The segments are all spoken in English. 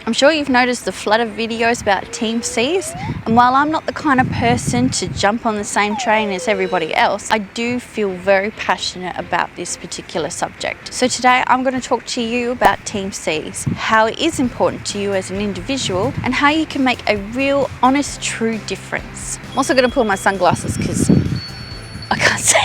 I'm sure you've noticed the flood of videos about TEAMSEAS, and while I'm not the kind of person to jump on the same train as everybody else, I do feel very passionate about this particular subject. So today I'm going to talk to you about TEAMSEAS, how it is important to you as an individual, and how you can make a real, honest, true difference. I'm also going to pull my sunglasses because I can't see.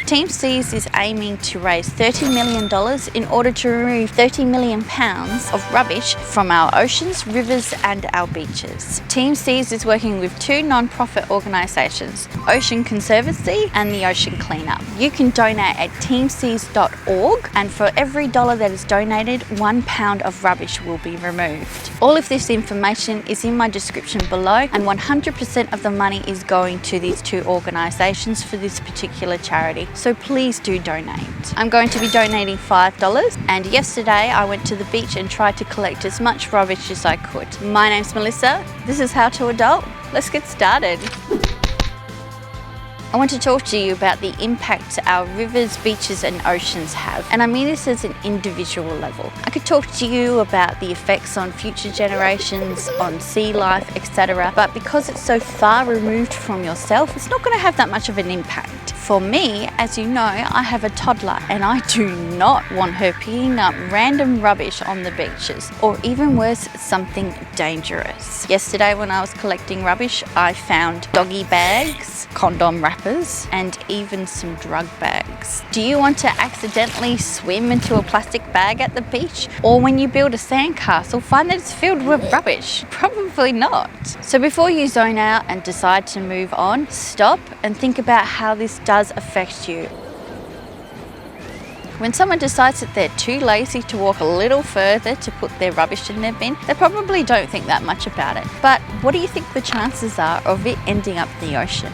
TEAMSEAS is aiming to raise $30 million in order to remove 30 million pounds of rubbish from our oceans, rivers and our beaches. TEAMSEAS is working with two non-profit organisations, Ocean Conservancy and the Ocean Cleanup. You can donate at teamseas.org, and for every dollar that is donated, £1 of rubbish will be removed. All of this information is in my description below, and 100% of the money is going to these two organisations for this particular charity. So please do donate. I'm going to be donating $5, and yesterday I went to the beach and tried to collect as much rubbish as I could. My name's Melissa. This is How to Adult. Let's get started. I want to talk to you about the impact our rivers, beaches and oceans have. And I mean this as an individual level. I could talk to you about the effects on future generations, on sea life, etc. But because it's so far removed from yourself, it's not going to have that much of an impact. For me, as you know, I have a toddler and I do not want her picking up random rubbish on the beaches, or even worse, something dangerous. Yesterday when I was collecting rubbish, I found doggy bags, condom wrappers and even some drug bags. Do you want to accidentally swim into a plastic bag at the beach? Or when you build a sandcastle, find that it's filled with rubbish? Probably not. So before you zone out and decide to move on, stop and think about how this does affect you. When someone decides that they're too lazy to walk a little further to put their rubbish in their bin, they probably don't think that much about it. But what do you think the chances are of it ending up in the ocean?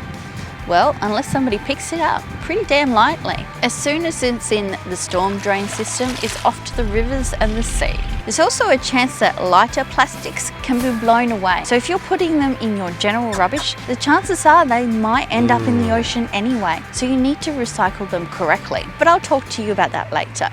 Well, unless somebody picks it up pretty damn lightly. As soon as it's in the storm drain system, it's off to the rivers and the sea. There's also a chance that lighter plastics can be blown away. So if you're putting them in your general rubbish, the chances are they might end up in the ocean anyway. So you need to recycle them correctly. But I'll talk to you about that later.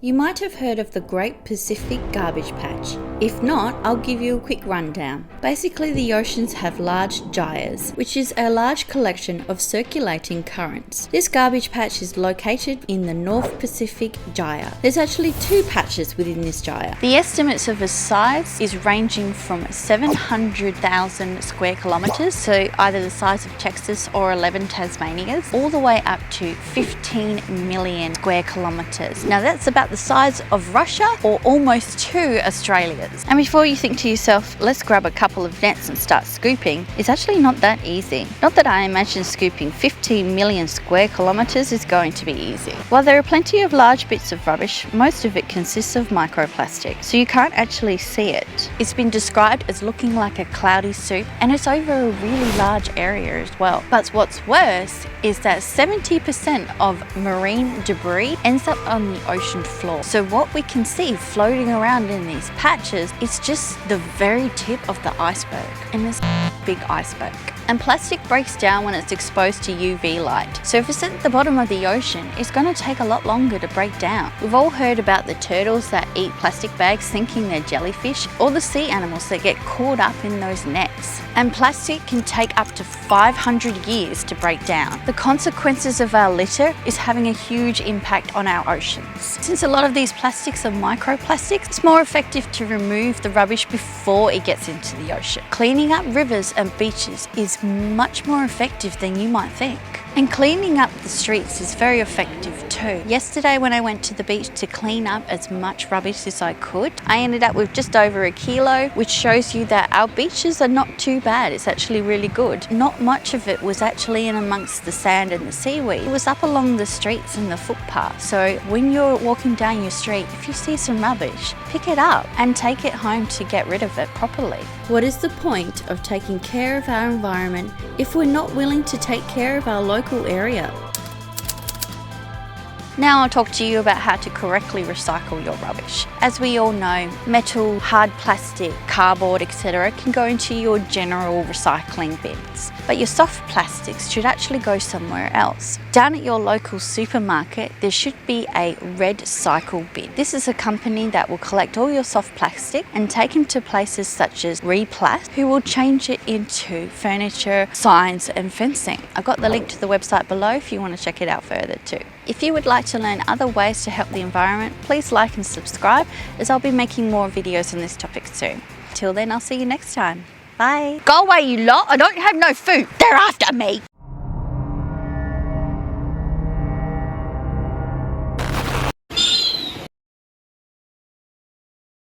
You might have heard of the Great Pacific Garbage Patch. If not, I'll give you a quick rundown. Basically, the oceans have large gyres, which is a large collection of circulating currents. This garbage patch is located in the North Pacific Gyre. There's actually two patches within this gyre. The estimates of its size is ranging from 700,000 square kilometres, so either the size of Texas or 11 Tasmanias, all the way up to 15 million square kilometres. Now that's about the size of Russia or almost 2 Australias. And before you think to yourself, let's grab a couple of nets and start scooping, it's actually not that easy. Not that I imagine scooping 15 million square kilometres is going to be easy. While there are plenty of large bits of rubbish, most of it consists of microplastic, so you can't actually see it. It's been described as looking like a cloudy soup, and it's over a really large area as well. But what's worse is that 70% of marine debris ends up on the ocean floor. So what we can see floating around in these patches, it's just the very tip of the iceberg, and it's a big iceberg. And plastic breaks down when it's exposed to UV light. So if it's at the bottom of the ocean, it's going to take a lot longer to break down. We've all heard about the turtles that eat plastic bags thinking they're jellyfish, or the sea animals that get caught up in those nets. And plastic can take up to 500 years to break down. The consequences of our litter is having a huge impact on our oceans. Since a lot of these plastics are microplastics, it's more effective to remove the rubbish before it gets into the ocean. Cleaning up rivers and beaches is much more effective than you might think. And cleaning up the streets is very effective too. Yesterday when I went to the beach to clean up as much rubbish as I could, I ended up with just over a kilo, which shows you that our beaches are not too bad. It's actually really good. Not much of it was actually in amongst the sand and the seaweed. It was up along the streets and the footpath. So when you're walking down your street, if you see some rubbish, pick it up and take it home to get rid of it properly. What is the point of taking care of our environment if we're not willing to take care of our local area? Now I'll talk to you about how to correctly recycle your rubbish. As we all know, metal, hard plastic, cardboard, etc. can go into your general recycling bins. But your soft plastics should actually go somewhere else. Down at your local supermarket, there should be a red cycle bin. This is a company that will collect all your soft plastic and take them to places such as Replast, who will change it into furniture, signs and fencing. I've got the link to the website below if you want to check it out further too. If you would like to learn other ways to help the environment, please like and subscribe, as I'll be making more videos on this topic soon. Till then, I'll see you next time. Bye. Go away, you lot. I don't have no food. They're after me.